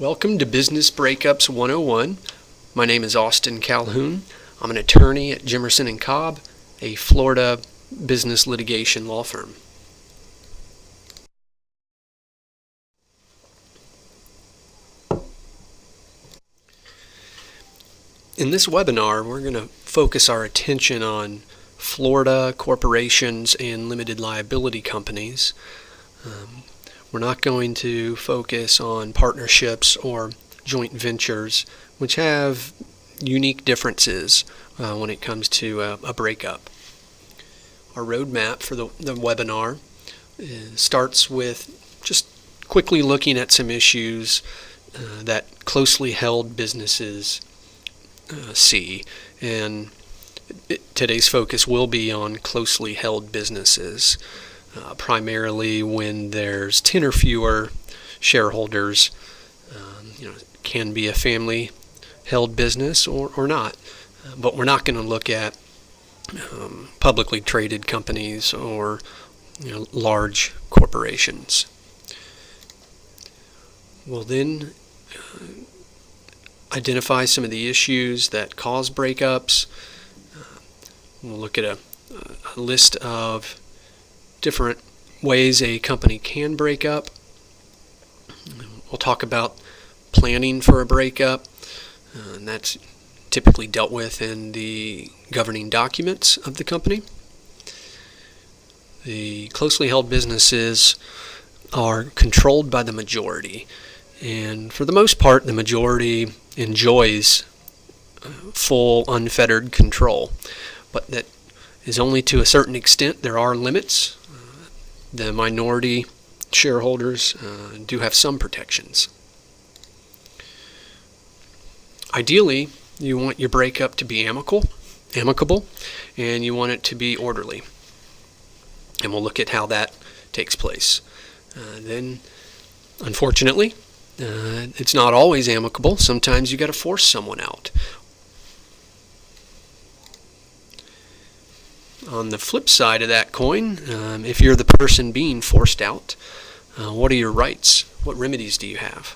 Welcome to Business Breakups 101. My name is Austin Calhoun. I'm an attorney at Jimerson & Cobb, a Florida business litigation law firm. In this webinar, we're going to focus our attention on Florida corporations and limited liability companies. We're not going to focus on partnerships or joint ventures, which have unique differences when it comes to a breakup. Our roadmap for the webinar starts with just quickly looking at some issues that closely held businesses see, and today's focus will be on closely held businesses. Primarily when there's 10 or fewer shareholders. It can be a family held business or not, but we're not going to look at publicly traded companies or large corporations. We'll then identify some of the issues that cause breakups. We'll look at a list of different ways a company can break up. We'll talk about planning for a breakup, and that's typically dealt with in the governing documents of the company. The closely held businesses are controlled by the majority, and for the most part, the majority enjoys full unfettered control, but that is only to a certain extent. There are limits. The minority shareholders do have some protections. Ideally, you want your breakup to be amicable, and you want it to be orderly. And we'll look at how that takes place. Then, unfortunately, it's not always amicable. Sometimes you got to force someone out. On the flip side of that coin, if you're the person being forced out, what are your rights? What remedies do you have?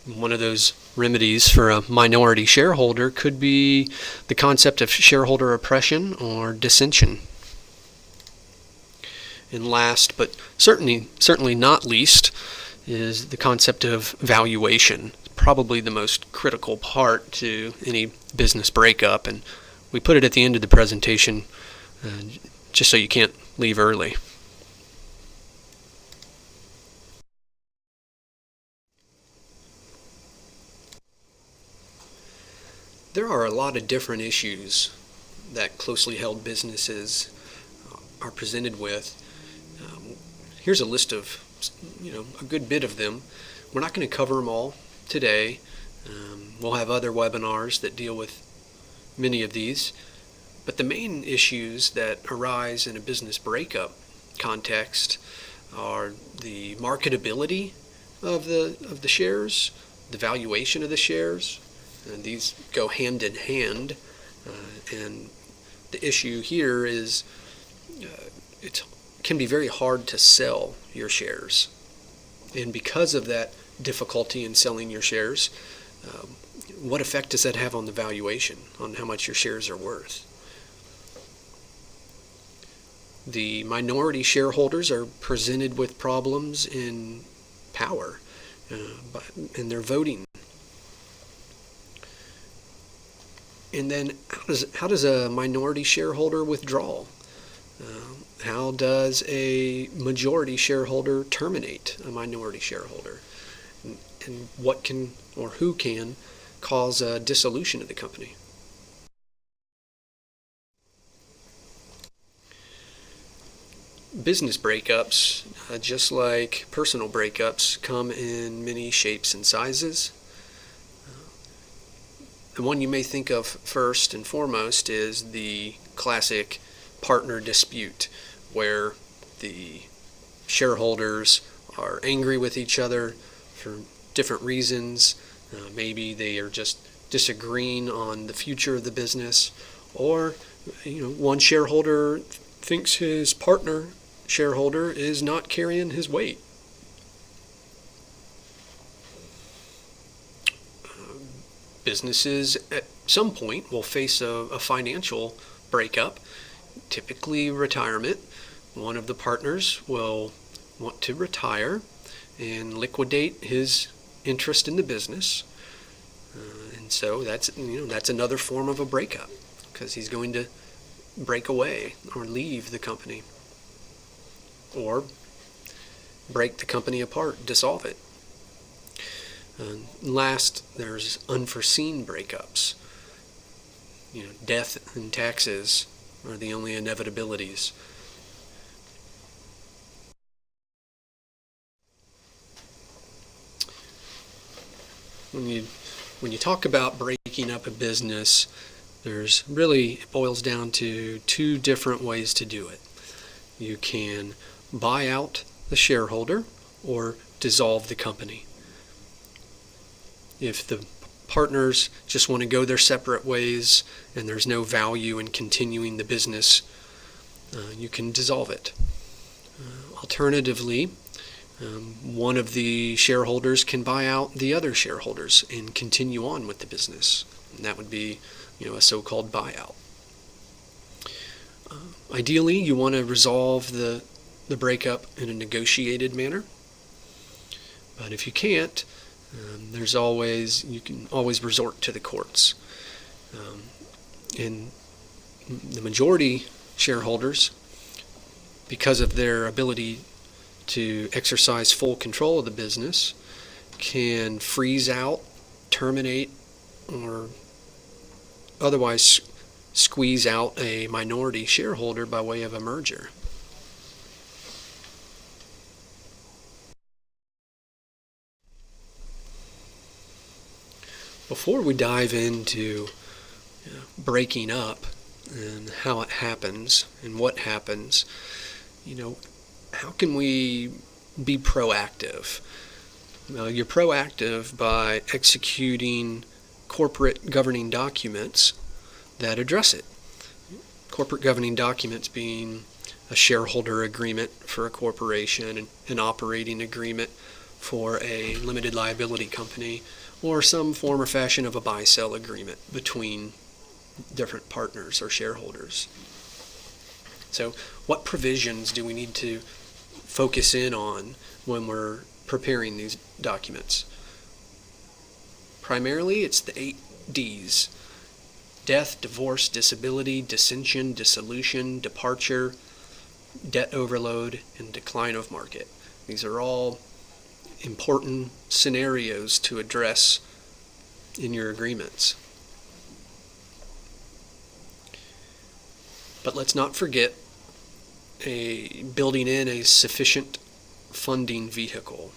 One of those remedies for a minority shareholder could be the concept of shareholder oppression or dissension. And last, but certainly not least, is the concept of valuation. Probably the most critical part to any business breakup, and we put it at the end of the presentation just so you can't leave early. There are a lot of different issues that closely held businesses are presented with. Here's a list of a good bit of them. We're not going to cover them all today. We'll have other webinars that deal with many of these, but the main issues that arise in a business breakup context are the marketability of the shares, the valuation of the shares, and these go hand in hand. And the issue here is it can be very hard to sell your shares, and because of that difficulty in selling your shares, what effect does that have on the valuation, on how much your shares are worth? The minority shareholders are presented with problems in power in their voting. And then how does a minority shareholder withdraw? How does a majority shareholder terminate a minority shareholder? And what can or who can cause a dissolution of the company? Business breakups, just like personal breakups, come in many shapes and sizes. The one you may think of first and foremost is the classic partner dispute, where the shareholders are angry with each other for different reasons. Maybe they are just disagreeing on the future of the business, or one shareholder thinks his partner shareholder is not carrying his weight. businesses at some point will face a financial breakup, typically retirement. One of the partners will want to retire and liquidate his interest in the business. And so that's another form of a breakup, because he's going to break away or leave the company, or break the company apart, dissolve it. Last, there's unforeseen breakups. Death and taxes are the only inevitabilities. When you talk about breaking up a business, it boils down to two different ways to do it. You can buy out the shareholder or dissolve the company. If the partners just want to go their separate ways and there's no value in continuing the business, you can dissolve it. Alternatively, one of the shareholders can buy out the other shareholders and continue on with the business. And that would be, a so-called buyout. Ideally, you want to resolve the breakup in a negotiated manner. But if you can't, you can always resort to the courts. And the majority shareholders, because of their ability to exercise full control of the business, can freeze out, terminate, or otherwise squeeze out a minority shareholder by way of a merger. Before we dive into breaking up and how it happens and what happens, how can we be proactive? Well, you're proactive by executing corporate governing documents that address it. Corporate governing documents being a shareholder agreement for a corporation, and an operating agreement for a limited liability company, or some form or fashion of a buy-sell agreement between different partners or shareholders. So what provisions do we need to focus in on when we're preparing these documents? Primarily, it's the 8 Ds: death, divorce, disability, dissension, dissolution, departure, debt overload, and decline of market. These are all important scenarios to address in your agreements. But let's not forget building in a sufficient funding vehicle.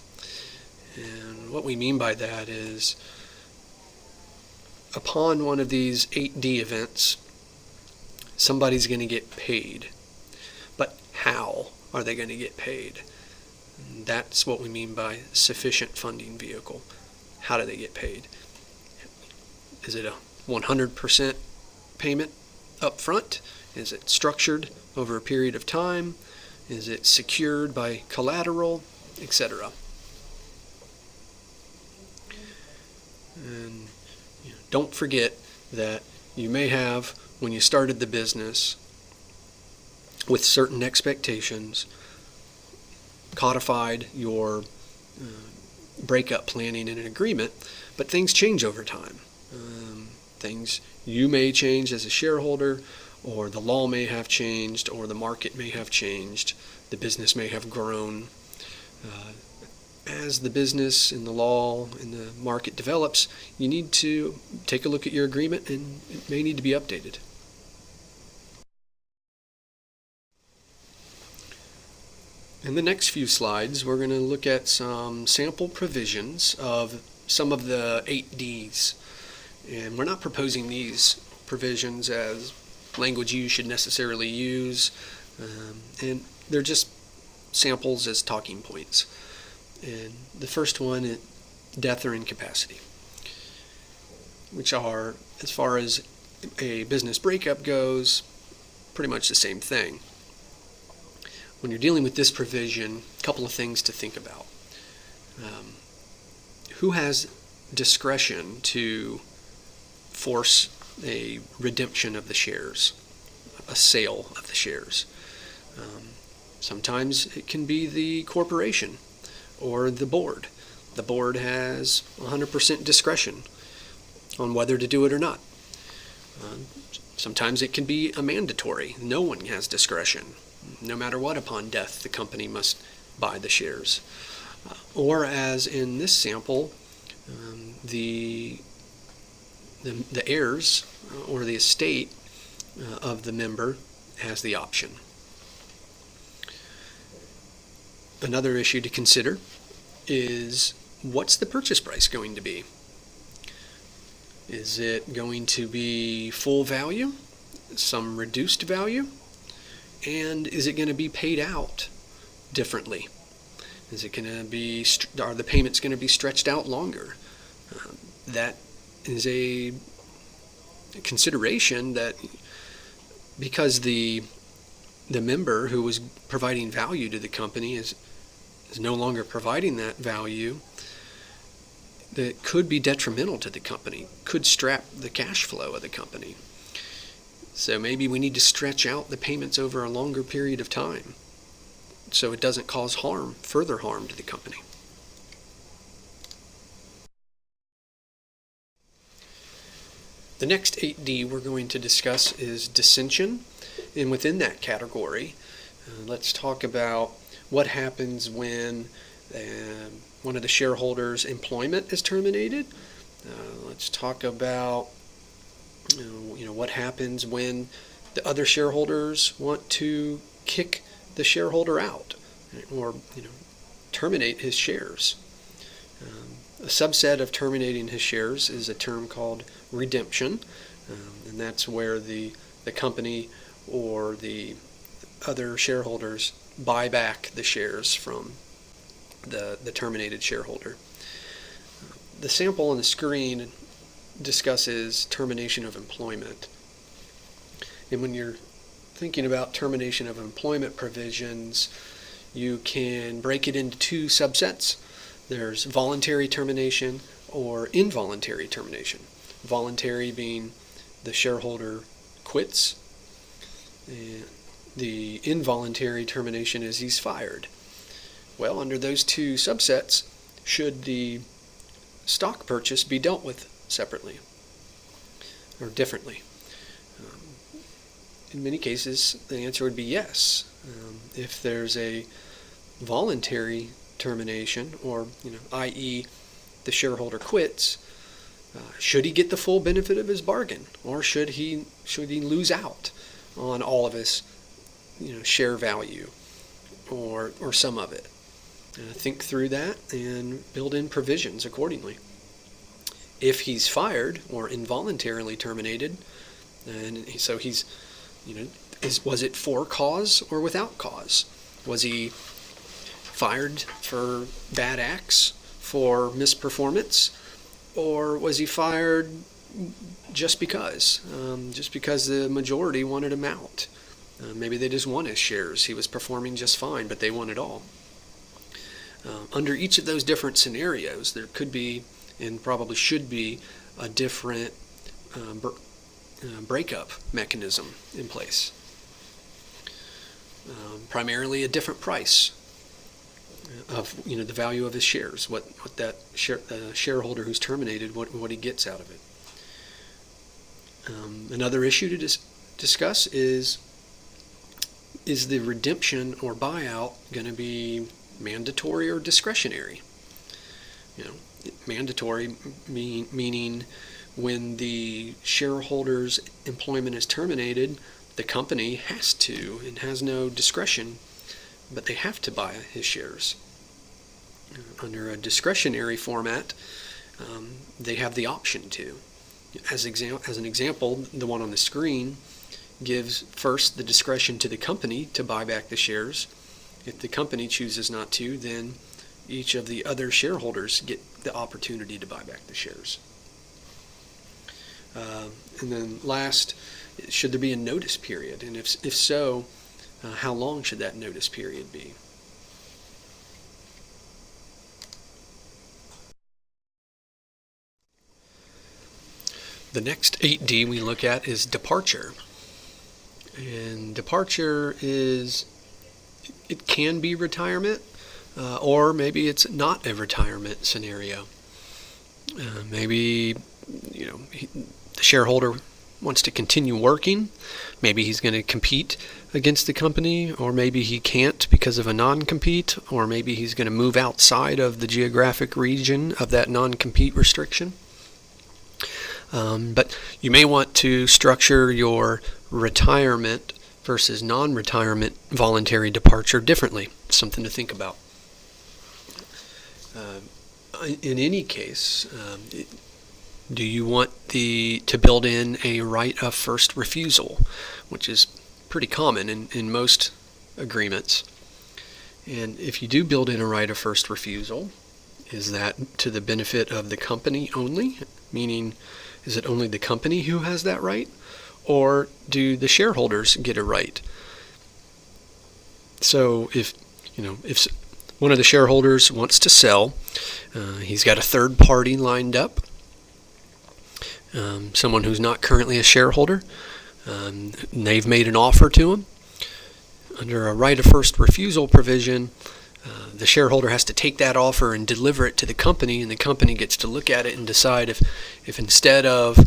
And what we mean by that is, upon one of these 8D events, somebody's going to get paid. But how are they going to get paid? That's what we mean by sufficient funding vehicle. How do they get paid? Is it a 100% payment up front? Is it structured over a period of time? Is it secured by collateral, etc.? And don't forget that you may have, when you started the business, with certain expectations, codified your breakup planning in an agreement, but things change over time. You may change as a shareholder, or the law may have changed, or the market may have changed, the business may have grown. As the business and the law and the market develops, you need to take a look at your agreement, and it may need to be updated. In the next few slides, we're going to look at some sample provisions of some of the 8 Ds. And we're not proposing these provisions as language you should necessarily use, and they're just samples as talking points. And the first one is death or incapacity, which are, as far as a business breakup goes, pretty much the same thing. When you're dealing with this provision, a couple of things to think about. Who has discretion to force a redemption of the shares, a sale of the shares. Sometimes it can be the corporation or the board. The board has 100% discretion on whether to do it or not. Sometimes it can be a mandatory. No one has discretion. No matter what, upon death, the company must buy the shares. Or as in this sample, the heirs or the estate of the member has the option. Another issue to consider is, what's the purchase price going to be? Is it going to be full value, some reduced value, and is it going to be paid out differently? Is it going to be, are the payments going to be stretched out longer? That is a consideration that, because the member who was providing value to the company is no longer providing that value, that could be detrimental to the company, could strap the cash flow of the company. So maybe we need to stretch out the payments over a longer period of time so it doesn't cause harm, further harm to the company. The next 8D we're going to discuss is dissension, and within that category, let's talk about what happens when one of the shareholders' employment is terminated. Let's talk about what happens when the other shareholders want to kick the shareholder out, or terminate his shares. A subset of terminating his shares is a term called redemption, and that's where the company or the other shareholders buy back the shares from the terminated shareholder. The sample on the screen discusses termination of employment. And when you're thinking about termination of employment provisions, you can break it into two subsets. There's voluntary termination or involuntary termination. Voluntary being the shareholder quits, and the involuntary termination is he's fired. Well, under those two subsets, should the stock purchase be dealt with separately or differently? In many cases, the answer would be yes. If there's a voluntary termination, or i.e. the shareholder quits, should he get the full benefit of his bargain, or should he lose out on all of his share value, or some of it? Think through that and build in provisions accordingly. If he's fired or involuntarily terminated, and so he's, was it for cause or without cause? Was he fired for bad acts, for misperformance, or was he fired just because the majority wanted him out? Maybe they just want his shares. He was performing just fine, but they want it all. Under each of those different scenarios, there could be, and probably should be, a different breakup mechanism in place. Primarily a different price of the value of his shares, what that shareholder who's terminated, what he gets out of it. Another issue to discuss is the redemption or buyout going to be mandatory or discretionary? Mandatory meaning when the shareholder's employment is terminated, the company has to and has no discretion, but they have to buy his shares. Under a discretionary format, they have the option to. As an example, the one on the screen gives first the discretion to the company to buy back the shares. If the company chooses not to, then each of the other shareholders get the opportunity to buy back the shares. And then last, should there be a notice period? And if so, how long should that notice period be? The next 8D we look at is departure. And departure is, it can be retirement, or maybe it's not a retirement scenario. Maybe, the shareholder wants to continue working. Maybe he's going to compete against the company, or maybe he can't because of a non-compete, or maybe he's going to move outside of the geographic region of that non-compete restriction. But you may want to structure your retirement versus non-retirement voluntary departure differently. Something to think about. In any case, do you want to build in a right of first refusal, which is pretty common in most agreements? And if you do build in a right of first refusal, is that to the benefit of the company only? Meaning, is it only the company who has that right? Or do the shareholders get a right? So if one of the shareholders wants to sell, he's got a third party lined up, someone who's not currently a shareholder. They've made an offer to him. Under a right of first refusal provision, the shareholder has to take that offer and deliver it to the company, and the company gets to look at it and decide if instead of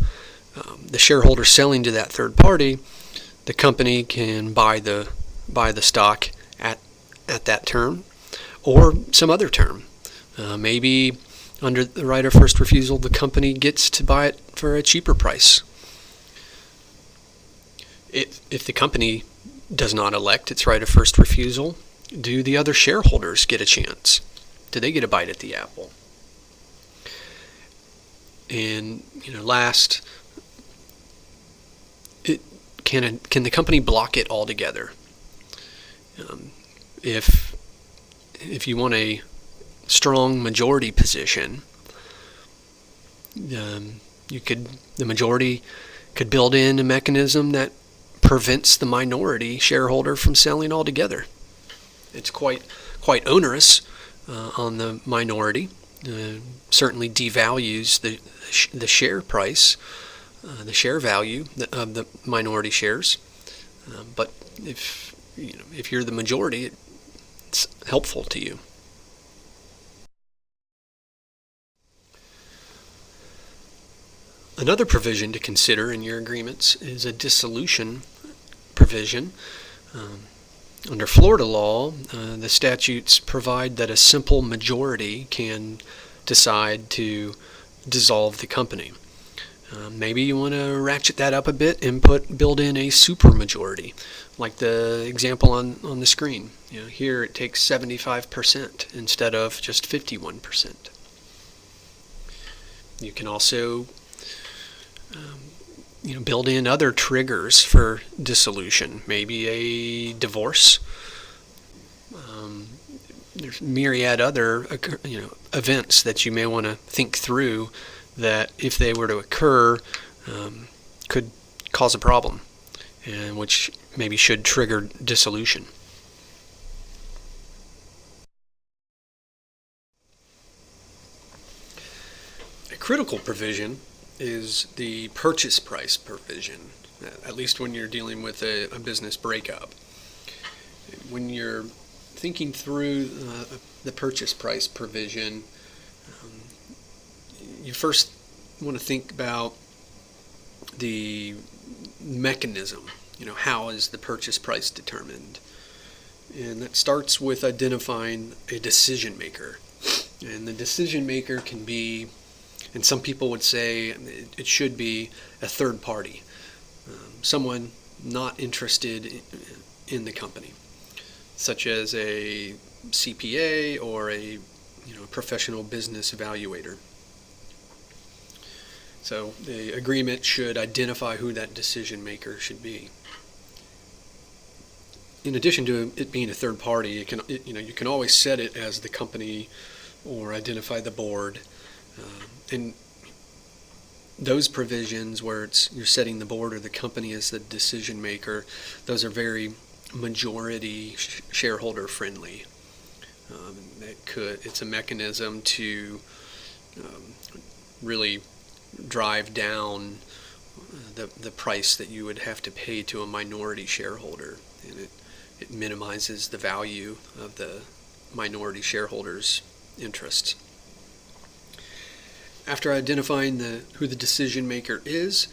the shareholder selling to that third party, the company can buy the stock at that term or some other term. Maybe under the right of first refusal, the company gets to buy it for a cheaper price. If the company does not elect its right of first refusal, do the other shareholders get a chance? Do they get a bite at the apple? And last, can the company block it altogether? If you want a strong majority position, the majority could build in a mechanism that prevents the minority shareholder from selling altogether. It's quite onerous on the minority. Certainly devalues the share price, the share value of the minority shares. But if you're the majority, it's helpful to you. Another provision to consider in your agreements is a dissolution provision. Under Florida law, the statutes provide that a simple majority can decide to dissolve the company. Maybe you want to ratchet that up a bit and build in a supermajority, like the example on the screen. Here it takes 75% instead of just 51%. You can also build in other triggers for dissolution. Maybe a divorce. There's myriad other events that you may want to think through that, if they were to occur, could cause a problem, and which maybe should trigger dissolution. A critical provision is the purchase price provision, at least when you're dealing with a business breakup. When you're thinking through the purchase price provision, you first want to think about the mechanism. How is the purchase price determined? And that starts with identifying a decision maker. And the decision maker can be, and some people would say it should be, a third party, someone not interested in the company, such as a CPA or a professional business evaluator. So the agreement should identify who that decision maker should be. In addition to it being a third party, you can always set it as the company or identify the board. And those provisions where you're setting the board or the company as the decision maker, those are very majority shareholder friendly. It's a mechanism to really drive down the price that you would have to pay to a minority shareholder, and it minimizes the value of the minority shareholders' interests. After identifying who the decision maker is,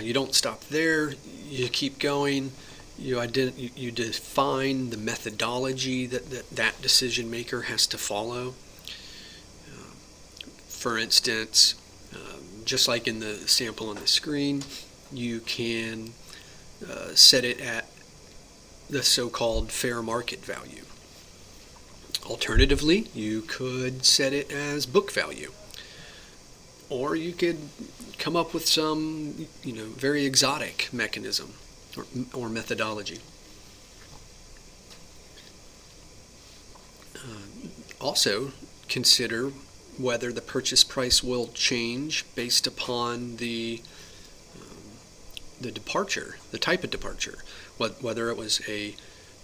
you don't stop there. You keep going. You define the methodology that decision maker has to follow. For instance, just like in the sample on the screen, you can set it at the so-called fair market value. Alternatively, you could set it as book value. Or you could come up with some, very exotic mechanism or methodology. Also, consider whether the purchase price will change based upon the departure, the type of departure, whether it was a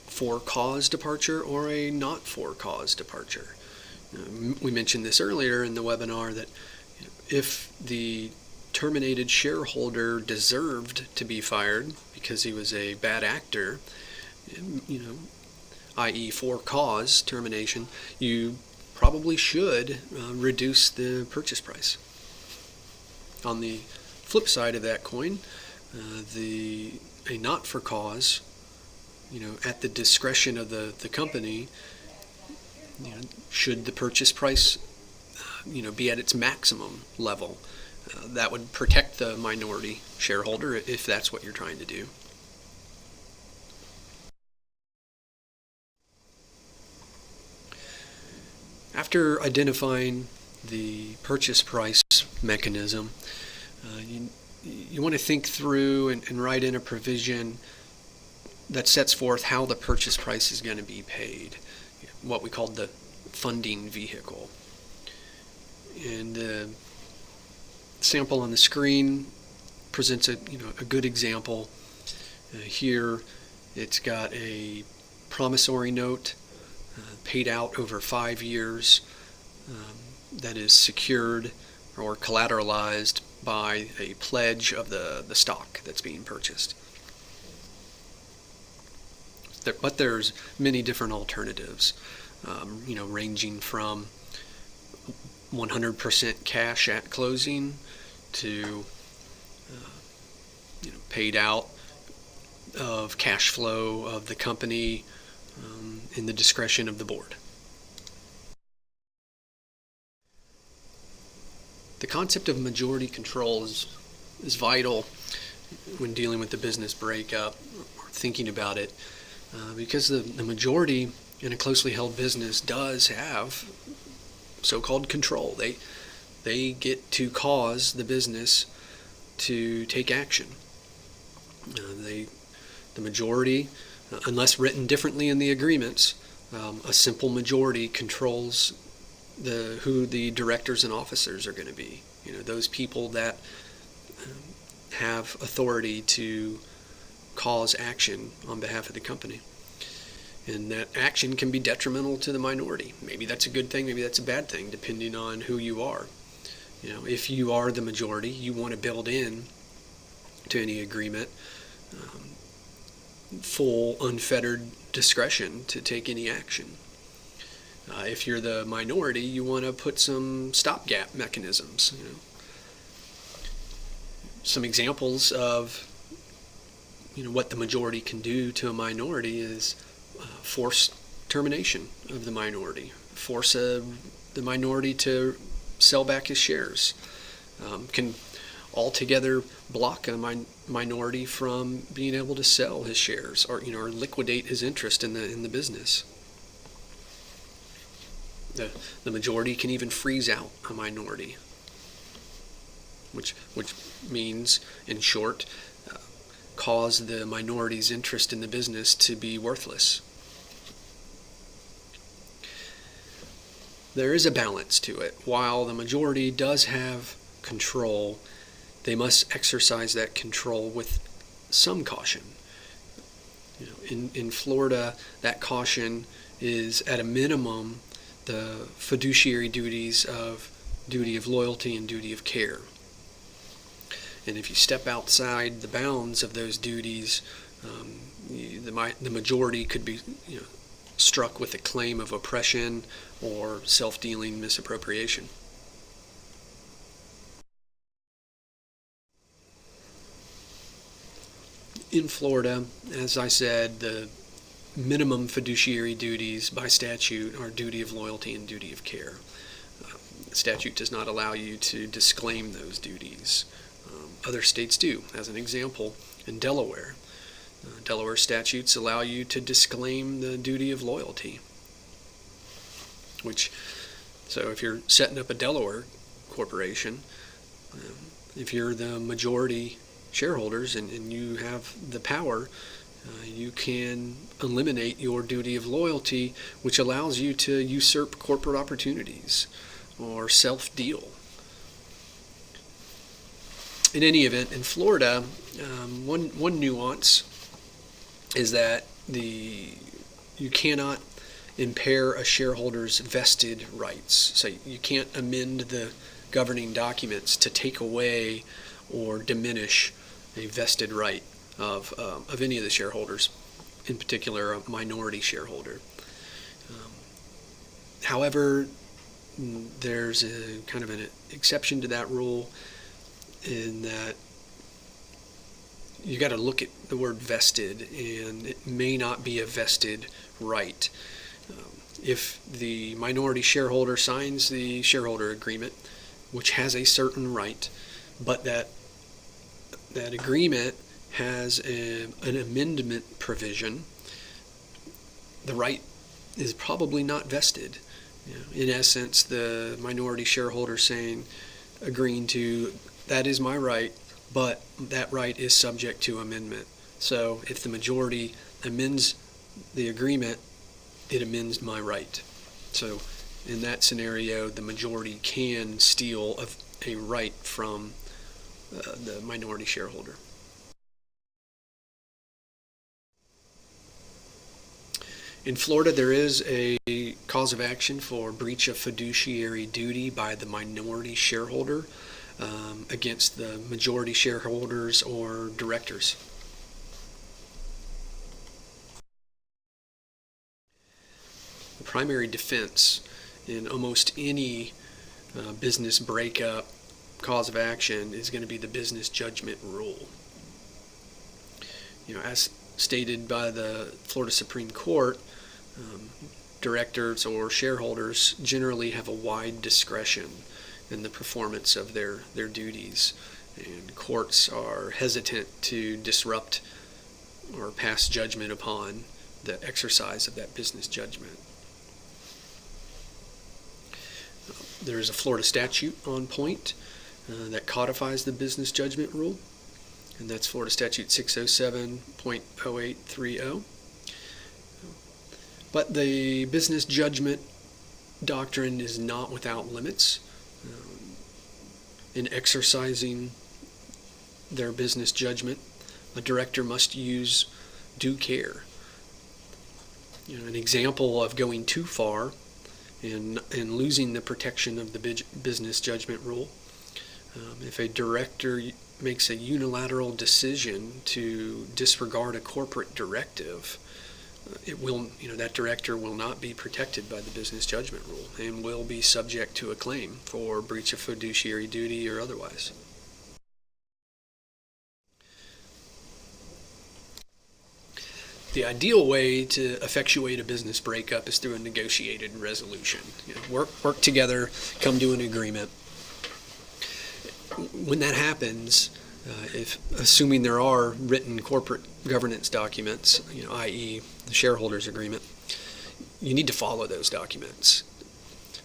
for-cause departure or a not-for-cause departure. We mentioned this earlier in the webinar that if the terminated shareholder deserved to be fired because he was a bad actor, i.e. for-cause termination, you probably should reduce the purchase price. On the flip side of that coin, a not-for-cause, at the discretion of the company, should the purchase price be at its maximum level. That would protect the minority shareholder if that's what you're trying to do. After identifying the purchase price mechanism, you want to think through and write in a provision that sets forth how the purchase price is going to be paid, what we call the funding vehicle. And the sample on the screen presents a good example. Here it's got a promissory note paid out over 5 years that is secured or collateralized by a pledge of the stock that's being purchased. But there's many different alternatives, ranging from 100% cash at closing to paid out of cash flow of the company in the discretion of the board. The concept of majority control is vital when dealing with the business breakup or thinking about it, because the majority in a closely held business does have so-called control. They get to cause the business to take action. The majority, unless written differently in the agreements, a simple majority controls who the directors and officers are going to be. Those people that have authority to cause action on behalf of the company. And that action can be detrimental to the minority. Maybe that's a good thing, maybe that's a bad thing, depending on who you are. If you are the majority, you want to build in to any agreement full unfettered discretion to take any action. If you're the minority, you want to put some stopgap mechanisms. Some examples of what the majority can do to a minority is force termination of the minority, force the minority to sell back his shares, can altogether block a minority from being able to sell his shares or liquidate his interest in the business. The majority can even freeze out a minority, which means, in short, cause the minority's interest in the business to be worthless. There is a balance to it. While the majority does have control, they must exercise that control with some caution. In Florida, that caution is at a minimum the fiduciary duties of duty of loyalty and duty of care. And if you step outside the bounds of those duties, the majority could be struck with a claim of oppression or self-dealing misappropriation. In Florida, as I said, the minimum fiduciary duties by statute are duty of loyalty and duty of care. The statute does not allow you to disclaim those duties. Other states do. As an example, in Delaware, Delaware statutes allow you to disclaim the duty of loyalty. So if you're setting up a Delaware corporation, if you're the majority shareholders and you have the power, you can eliminate your duty of loyalty, which allows you to usurp corporate opportunities or self-deal. In any event, in Florida, one nuance is that you cannot impair a shareholder's vested rights. So you can't amend the governing documents to take away or diminish a vested right of any of the shareholders, in particular a minority shareholder. However, there's a kind of an exception to that rule, in that you got to look at the word vested, and it may not be a vested right. If the minority shareholder signs the shareholder agreement, which has a certain right, but that agreement has an amendment provision, the right is probably not vested. In essence, the minority shareholder agreeing to, that is my right, but that right is subject to amendment. So if the majority amends the agreement, it amends my right. So in that scenario, the majority can steal a right from the minority shareholder. In Florida, there is a cause of action for breach of fiduciary duty by the minority shareholder against the majority shareholders or directors. The primary defense in almost any business breakup cause of action is going to be the business judgment rule. As stated by the Florida Supreme Court, directors or shareholders generally have a wide discretion in the performance of their duties, and courts are hesitant to disrupt or pass judgment upon the exercise of that business judgment. There is a Florida statute on point that codifies the business judgment rule, and that's Florida Statute 607.0830. But the business judgment doctrine is not without limits. In exercising their business judgment, a director must use due care. An example of going too far and losing the protection of the business judgment rule, if a director makes a unilateral decision to disregard a corporate directive, that director will not be protected by the business judgment rule and will be subject to a claim for breach of fiduciary duty or otherwise. The ideal way to effectuate a business breakup is through a negotiated resolution. Work together, come to an agreement. When that happens, assuming there are written corporate governance documents, i.e. the shareholders agreement, you need to follow those documents.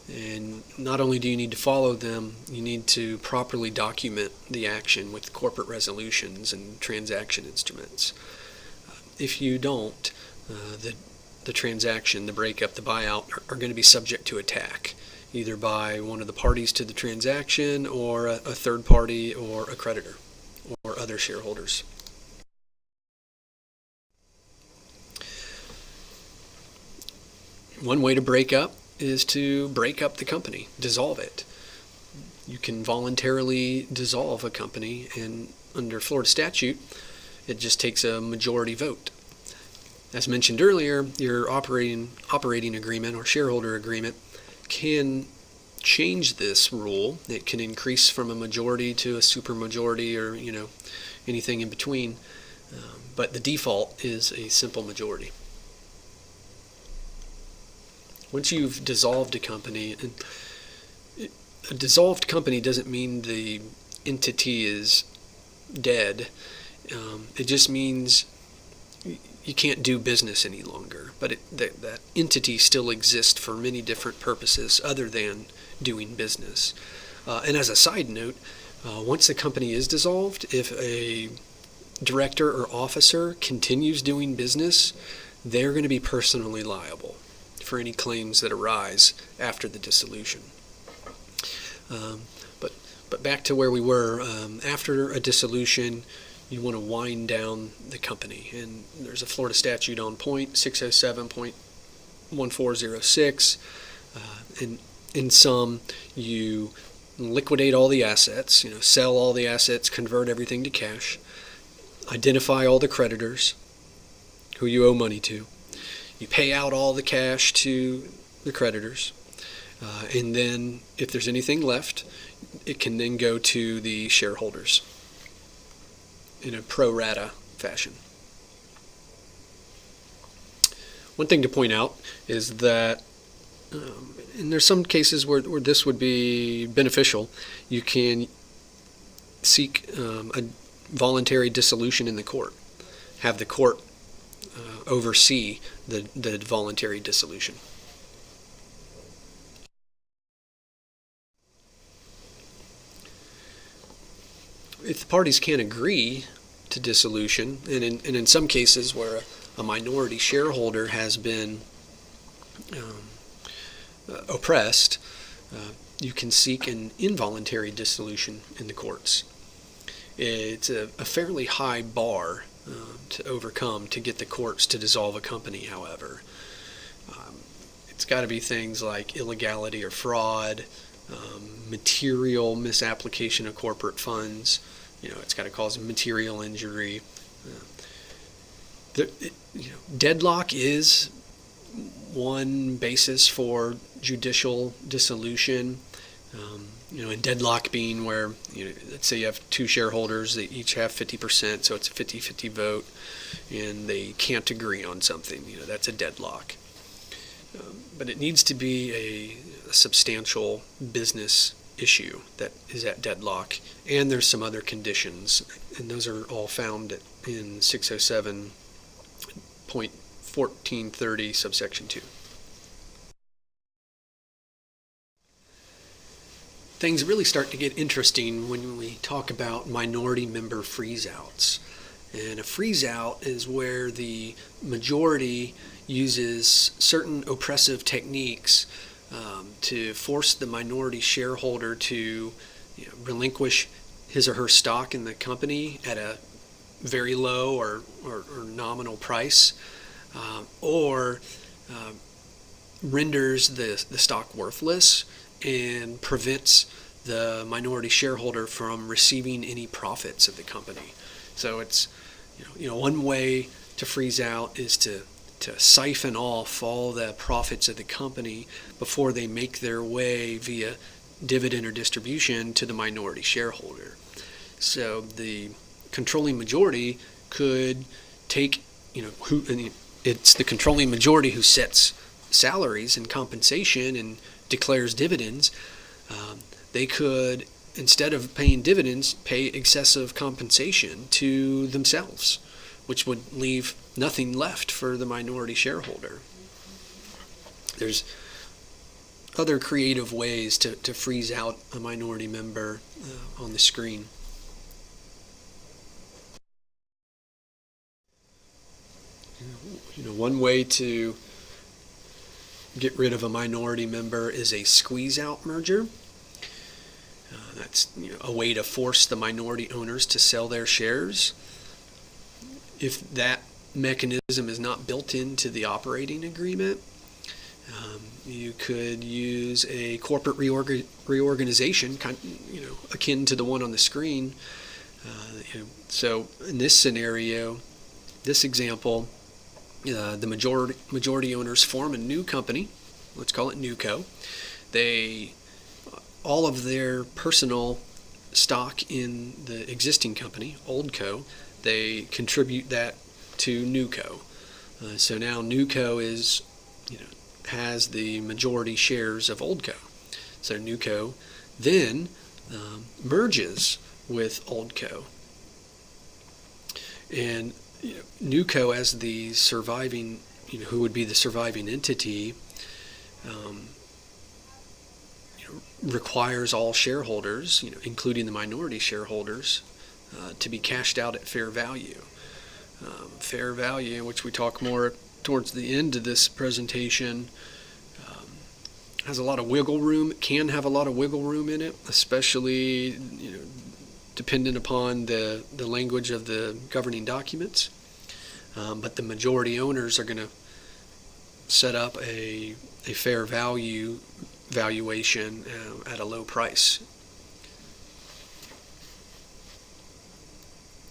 And not only do you need to follow them, you need to properly document the action with corporate resolutions and transaction instruments. If you don't, the transaction, the breakup, the buyout are going to be subject to attack, either by one of the parties to the transaction or a third party or a creditor or other shareholders. One way to break up is to break up the company, dissolve it. You can voluntarily dissolve a company, and under Florida statute, it just takes a majority vote. As mentioned earlier, your operating agreement or shareholder agreement can change this rule. It can increase from a majority to a supermajority, or anything in between. But the default is a simple majority. Once you've dissolved a company, and a dissolved company doesn't mean the entity is dead. It just means you can't do business any longer. But that entity still exists for many different purposes other than doing business. And as a side note, once the company is dissolved, if a director or officer continues doing business, they're going to be personally liable for any claims that arise after the dissolution. But back to where we were, after a dissolution, you want to wind down the company. And there's a Florida statute on point, 607.1406. In sum, you liquidate all the assets, sell all the assets, convert everything to cash, identify all the creditors who you owe money to. You pay out all the cash to the creditors. And then if there's anything left, it can then go to the shareholders in a pro rata fashion. One thing to point out is that, and there's some cases where this would be beneficial, you can seek a voluntary dissolution in the court. Have the court oversee the voluntary dissolution. If the parties can't agree to dissolution, and in some cases where a minority shareholder has been oppressed, you can seek an involuntary dissolution in the courts. It's a fairly high bar to overcome to get the courts to dissolve a company, however. It's got to be things like illegality or fraud, material misapplication of corporate funds. It's got to cause material injury. Deadlock is one basis for judicial dissolution. And deadlock being where, let's say you have two shareholders, they each have 50%, so it's a 50-50 vote, and they can't agree on something. That's a deadlock. But it needs to be a substantial business issue that is at deadlock, and there's some other conditions, and those are all found in 607.1430 subsection 2. Things really start to get interesting when we talk about minority member freeze-outs. And a freeze-out is where the majority uses certain oppressive techniques to force the minority shareholder to relinquish his or her stock in the company at a very low or nominal price, or renders the stock worthless and prevents the minority shareholder from receiving any profits of the company. So it's one way to freeze out is to siphon off all the profits of the company before they make their way via dividend or distribution to the minority shareholder. So the controlling majority could take, it's the controlling majority who sets salaries and compensation and declares dividends. They could, instead of paying dividends, pay excessive compensation to themselves, which would leave nothing left for the minority shareholder. There's other creative ways to freeze out a minority member on the screen. One way to get rid of a minority member is a squeeze-out merger. That's a way to force the minority owners to sell their shares. If that mechanism is not built into the operating agreement, You could use a corporate reorganization, akin to the one on the screen. So in this scenario, this example, the majority owners form a new company. Let's call it NewCo. All of their personal stock in the existing company, OldCo, they contribute that to NewCo. So now NewCo has the majority shares of OldCo. So NewCo then merges with OldCo. And NewCo, as the surviving, who would be the surviving entity, requires all shareholders, including the minority shareholders, to be cashed out at fair value. Fair value, which we talk more towards the end of this presentation, has a lot of wiggle room, can have a lot of wiggle room in it, especially dependent upon the language of the governing documents. But the majority owners are going to set up a fair value valuation at a low price.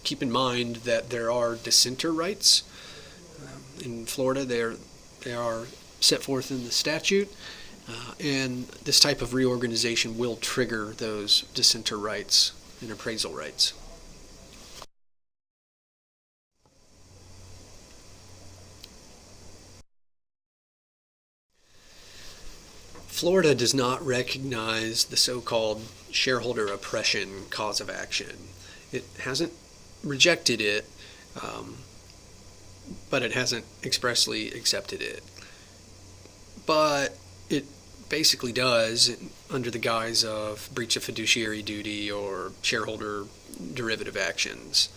Keep in mind that there are dissenter rights. In Florida, they are set forth in the statute, and this type of reorganization will trigger those dissenter rights and appraisal rights. Florida does not recognize the so-called shareholder oppression cause of action. It hasn't rejected it, but it hasn't expressly accepted it. But it basically does under the guise of breach of fiduciary duty or shareholder derivative actions.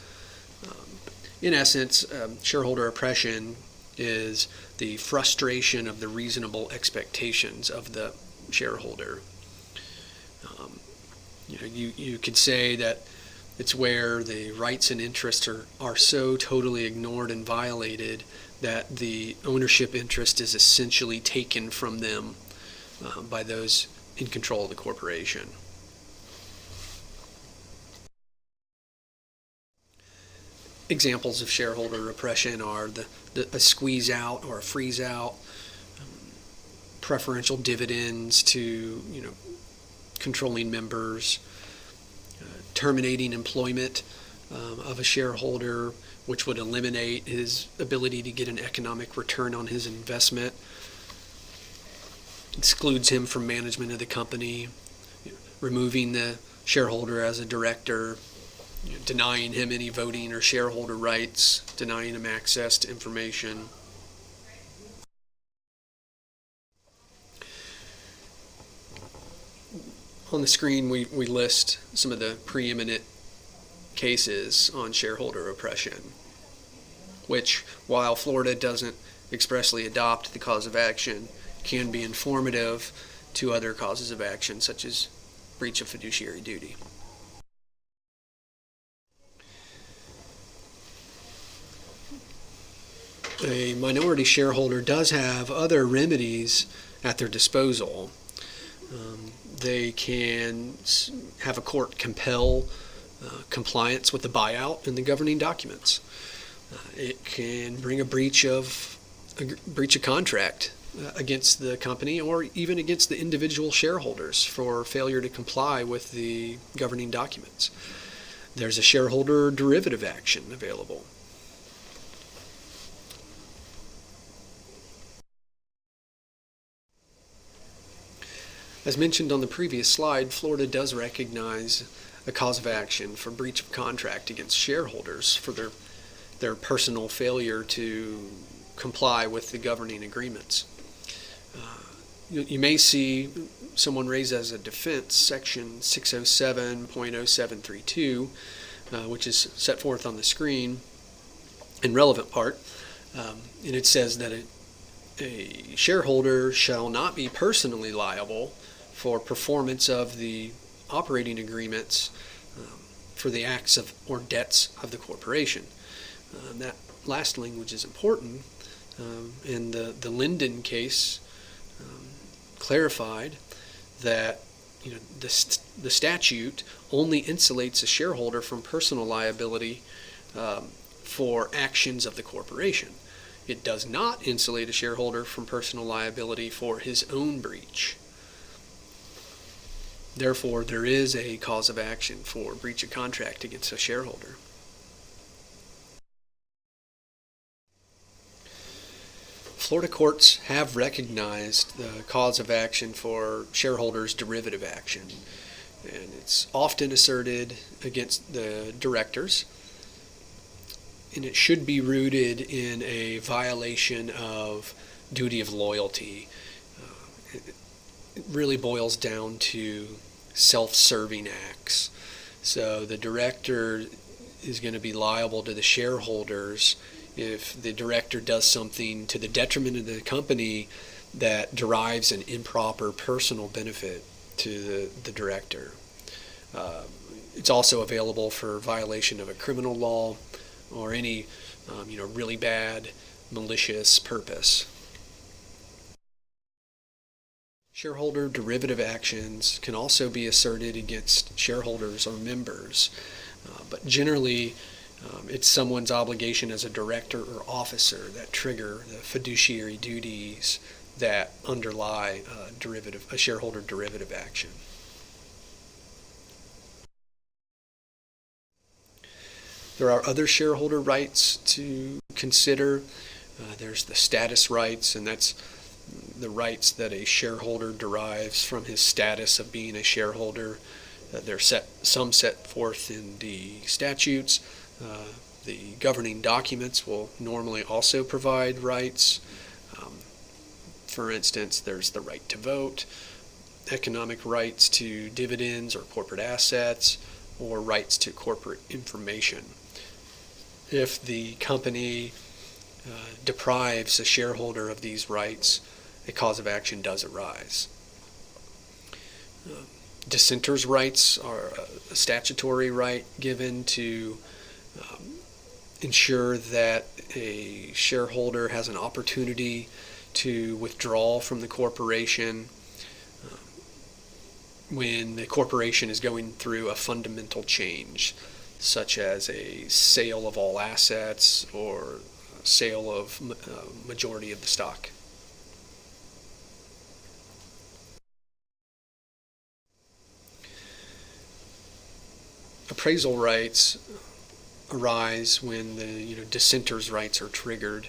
In essence, shareholder oppression is the frustration of the reasonable expectations of the shareholder. You could say that it's where the rights and interests are so totally ignored and violated that the ownership interest is essentially taken from them by those in control of the corporation. Examples of shareholder oppression are a squeeze out or a freeze out, preferential dividends to controlling members, terminating employment of a shareholder, which would eliminate his ability to get an economic return on his investment, excludes him from management of the company, removing the shareholder as a director, denying him any voting or shareholder rights, denying him access to information. On the screen, we list some of the preeminent cases on shareholder oppression, which, while Florida doesn't expressly adopt the cause of action, can be informative to other causes of action, such as breach of fiduciary duty. A minority shareholder does have other remedies at their disposal. They can have a court compel compliance with the buyout in the governing documents. It can bring a breach of contract against the company or even against the individual shareholders for failure to comply with the governing documents. There's a shareholder derivative action available. As mentioned on the previous slide, Florida does recognize a cause of action for breach of contract against shareholders for their personal failure to comply with the governing agreements. You may see someone raise as a defense Section 607.0732, which is set forth on the screen in relevant part, and it says that a shareholder shall not be personally liable for performance of the operating agreements for the acts of or debts of the corporation. That last language is important. In the Linden case clarified that the statute only insulates a shareholder from personal liability for actions of the corporation. It does not insulate a shareholder from personal liability for his own breach. Therefore, there is a cause of action for breach of contract against a shareholder. Florida courts have recognized the cause of action for shareholders' derivative action, and it's often asserted against the directors, and it should be rooted in a violation of duty of loyalty. It really boils down to self-serving acts. So the director is going to be liable to the shareholders if the director does something to the detriment of the company that derives an improper personal benefit to the director. It's also available for violation of a criminal law or any really bad malicious purpose. Shareholder derivative actions can also be asserted against shareholders or members, but generally it's someone's obligation as a director or officer that trigger the fiduciary duties that underlie a shareholder derivative action. There are other shareholder rights to consider. There's the status rights, and that's the rights that a shareholder derives from his status of being a shareholder. Some set forth in the statutes. The governing documents will normally also provide rights. For instance, there's the right to vote, economic rights to dividends or corporate assets, or rights to corporate information. If the company deprives a shareholder of these rights, a cause of action does arise. Dissenters' rights are a statutory right given to ensure that a shareholder has an opportunity to withdraw from the corporation when the corporation is going through a fundamental change, such as a sale of all assets or sale of majority of the stock. Appraisal rights arise when the dissenters' rights are triggered,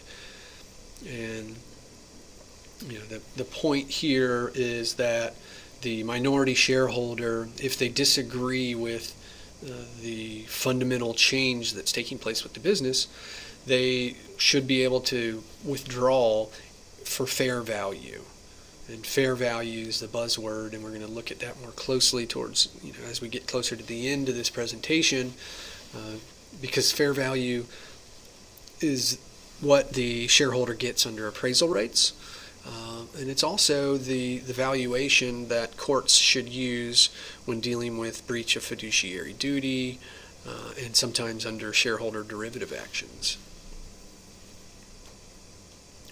and the point here is that the minority shareholder, if they disagree with the fundamental change that's taking place with the business, they should be able to withdraw for fair value. And fair value is the buzzword, and we're going to look at that more closely towards, as we get closer to the end of this presentation, because fair value is what the shareholder gets under appraisal rights, and it's also the valuation that courts should use when dealing with breach of fiduciary duty, and sometimes under shareholder derivative actions.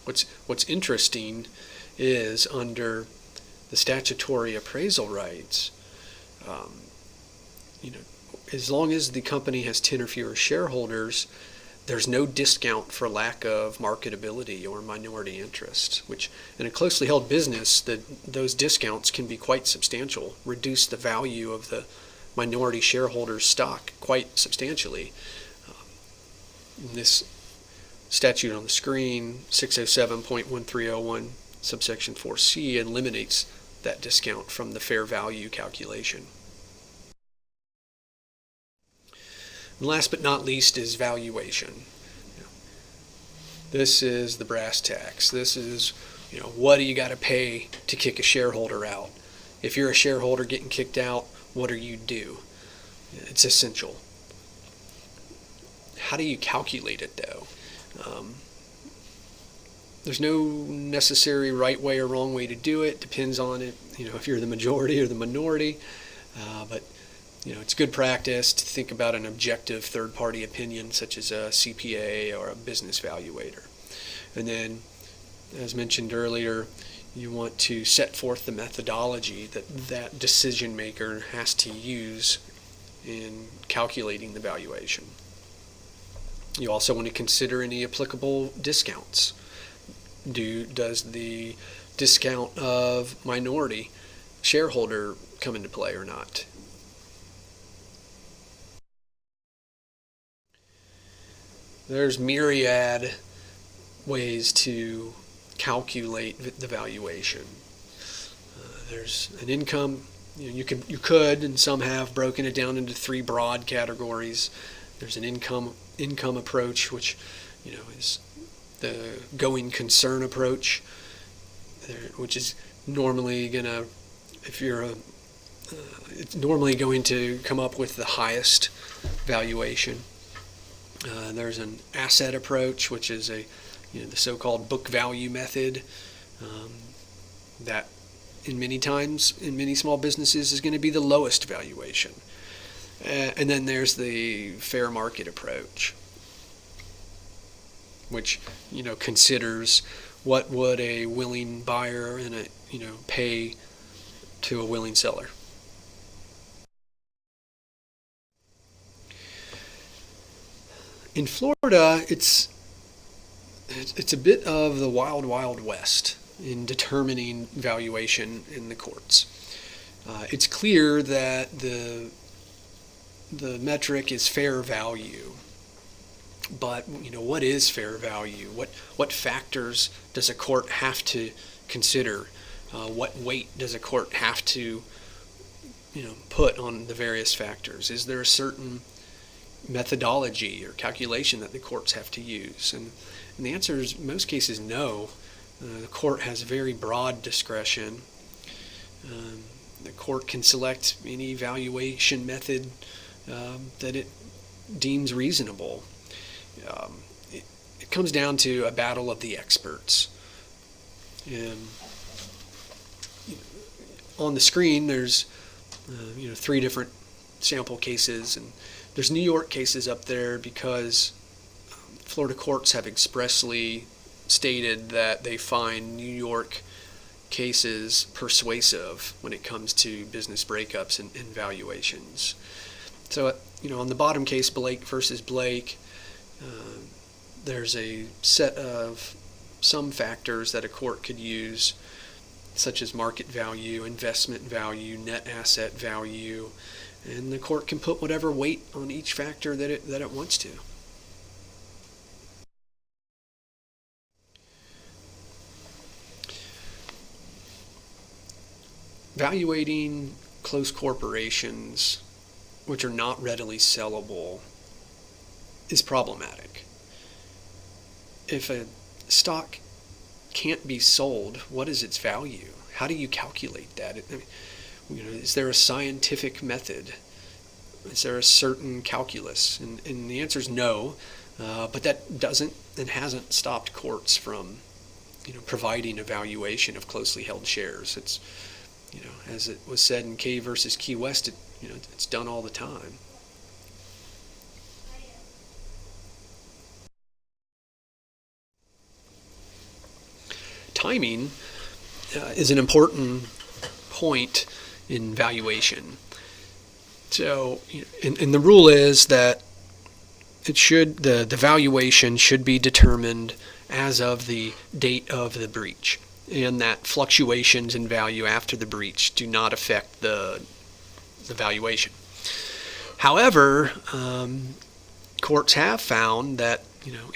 What's interesting is under the statutory appraisal rights, as long as the company has 10 or fewer shareholders, there's no discount for lack of marketability or minority interest, which in a closely held business, those discounts can be quite substantial, reduce the value of the minority shareholder's stock quite substantially. This statute on the screen, 607.1301, subsection 4C, eliminates that discount from the fair value calculation. And last but not least is valuation. This is the brass tacks. This is, what do you got to pay to kick a shareholder out? If you're a shareholder getting kicked out, what do you do? It's essential. How do you calculate it, though? There's no necessary right way or wrong way to do it. Depends on it, if you're the majority or the minority. But it's good practice to think about an objective third-party opinion, such as a CPA or a business valuator. And then, as mentioned earlier, You want to set forth the methodology that decision maker has to use in calculating the valuation. You also want to consider any applicable discounts. Does the discount of minority shareholder come into play or not? There's myriad ways to calculate the valuation. There's an income. You could, and some have broken it down into three broad categories. There's an income approach, which is the going concern approach, which is normally gonna, it's normally going to come up with the highest valuation. There's an asset approach, which is the so-called book value method, that in many small businesses is going to be the lowest valuation. And then there's the fair market approach, which considers what would a willing buyer and pay to a willing seller. In Florida, it's a bit of the wild, wild west in determining valuation in the courts. It's clear that the metric is fair value, but what is fair value? What factors does a court have to consider? What weight does a court have to put on the various factors? Is there a certain methodology or calculation that the courts have to use? And the answer is, in most cases, no. The court has very broad discretion. The court can select any valuation method that it deems reasonable. It comes down to a battle of the experts. On the screen, there's three different sample cases, and there's New York cases up there because Florida courts have expressly stated that they find New York cases persuasive when it comes to business breakups and valuations. So, on the bottom case, Blake versus Blake, there's a set of some factors that a court could use, such as market value, investment value, net asset value, and the court can put whatever weight on each factor that it wants to. Valuating close corporations, which are not readily sellable, is problematic. If a stock can't be sold, what is its value? How do you calculate that? Is there a scientific method? Is there a certain calculus? And the answer is no, but that doesn't and hasn't stopped courts from providing a valuation of closely held shares. It's as it was said in K versus Key West, it's done all the time. Timing is an important point in valuation. So, and the rule is that the valuation should be determined as of the date of the breach, and that fluctuations in value after the breach do not affect the valuation. However, courts have found that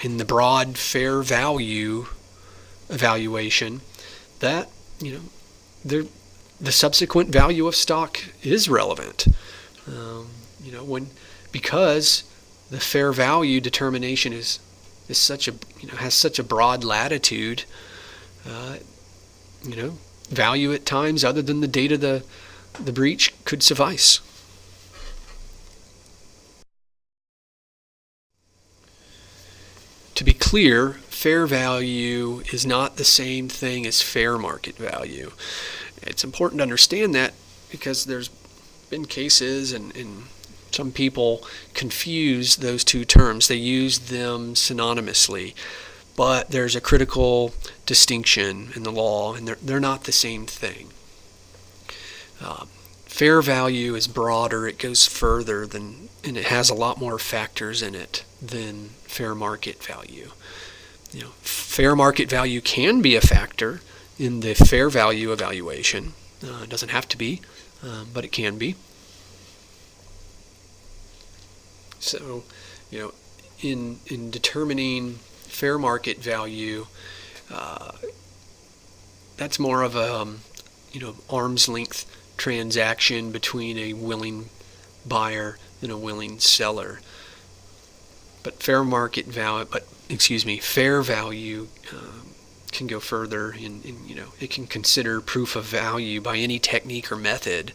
in the broad fair value evaluation, that the subsequent value of stock is relevant. Because the fair value determination is such a has such a broad latitude. Value at times other than the date of the breach could suffice. To be clear, fair value is not the same thing as fair market value. It's important to understand that because there's been cases and some people confuse those two terms. They use them synonymously. but there's a critical distinction in the law, and they're not the same thing. Fair value is broader, it goes further than, and it has a lot more factors in it than fair market value. Fair market value can be a factor in the fair value evaluation. It doesn't have to be, but it can be. So, in determining fair market value, that's more of a arm's length transaction between a willing buyer and a willing seller. But fair value can go further, and it can consider proof of value by any technique or method.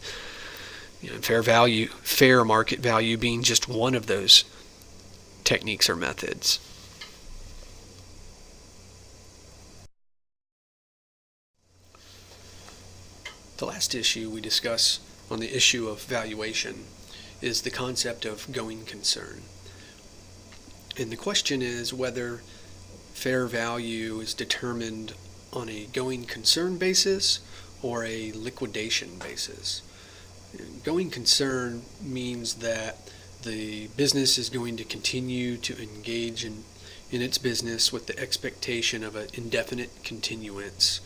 Fair market value being just one of those techniques or methods. The last issue we discuss on the issue of valuation is the concept of going concern. And the question is whether fair value is determined on a going concern basis or a liquidation basis. Going concern means that the business is going to continue to engage in its business with the expectation of an indefinite continuance.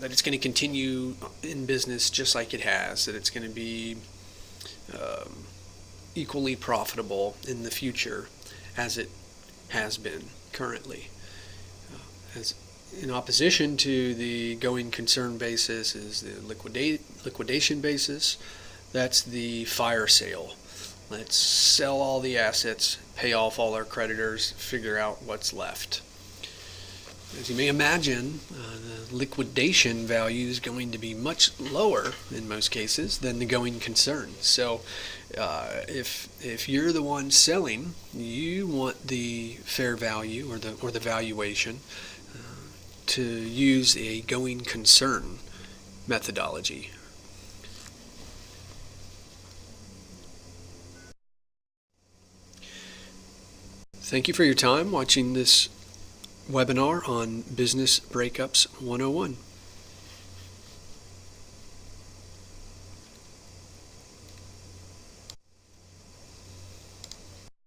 That it's going to continue in business just like it has, that it's going to be equally profitable in the future as it has been currently. As in opposition to the going concern basis is the liquidation basis. That's the fire sale. Let's sell all the assets, pay off all our creditors, figure out what's left. As you may imagine, the liquidation value is going to be much lower in most cases than the going concern. So if you're the one selling, you want the fair value or the valuation to use a going concern methodology. Thank you for your time watching this webinar on Business Breakups 101.